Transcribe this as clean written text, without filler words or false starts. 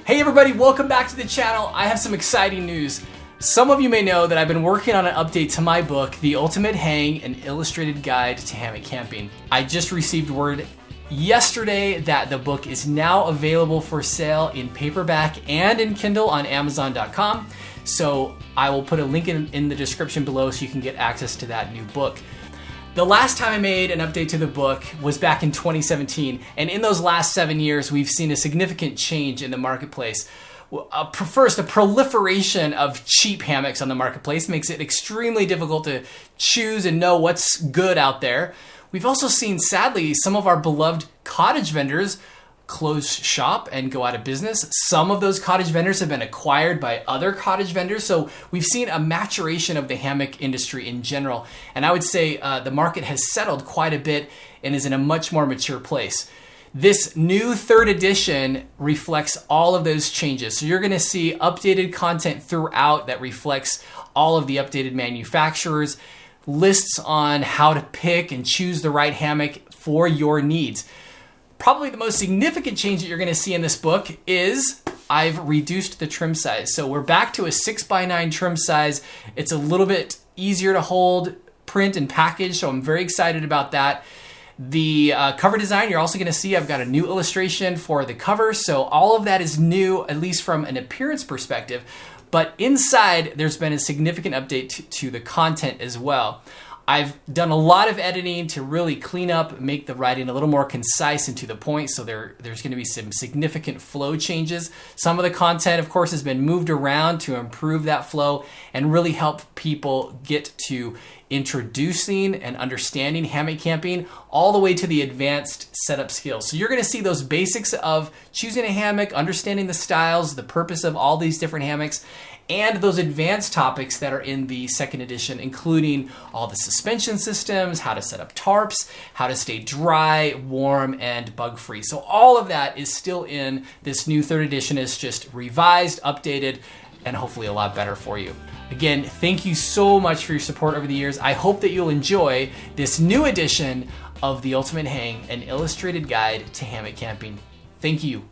Hey everybody, welcome back to the channel. I have some exciting news. Some of you may know that I've been working on an update to my book, The Ultimate Hang, an illustrated guide to hammock camping. I just received word yesterday that the book is now available for sale in paperback and in Kindle on Amazon.com. So I will put a link in the description below so you can get access to that new book. The last time I made an update to the book was back in 2017, and in those last 7 years, we've seen a significant change in the marketplace. First, a proliferation of cheap hammocks on the marketplace makes it extremely difficult to choose and know what's good out there. We've also seen, sadly, some of our beloved cottage vendors close shop and go out of business. Some of those cottage vendors have been acquired by other cottage vendors. So we've seen a maturation of the hammock industry in general. And I would say the market has settled quite a bit and is in a much more mature place. This new third edition reflects all of those changes. So you're gonna see updated content throughout that reflects all of the updated manufacturers, lists on how to pick and choose the right hammock for your needs. Probably the most significant change that you're going to see in this book is I've reduced the trim size. So we're back to a 6x9 trim size. It's a little bit easier to hold, print, and package, so I'm very excited about that. The cover design, you're also going to see I've got a new illustration for the cover, so all of that is new, at least from an appearance perspective. But inside, there's been a significant update to the content as well. I've done a lot of editing to really clean up, make the writing a little more concise and to the point, so there's going to be some significant flow changes. Some of the content, of course, has been moved around to improve that flow and really help people get to introducing and understanding hammock camping all the way to the advanced setup skills. So you're going to see those basics of choosing a hammock, understanding the styles, the purpose of all these different hammocks, and those advanced topics that are in the second edition, including all the suspension systems, how to set up tarps, how to stay dry, warm, and bug-free. So all of that is still in this new third edition. It's just revised, updated, and hopefully a lot better for you. Again, thank you so much for your support over the years. I hope that you'll enjoy this new edition of The Ultimate Hang, an illustrated guide to hammock camping. Thank you.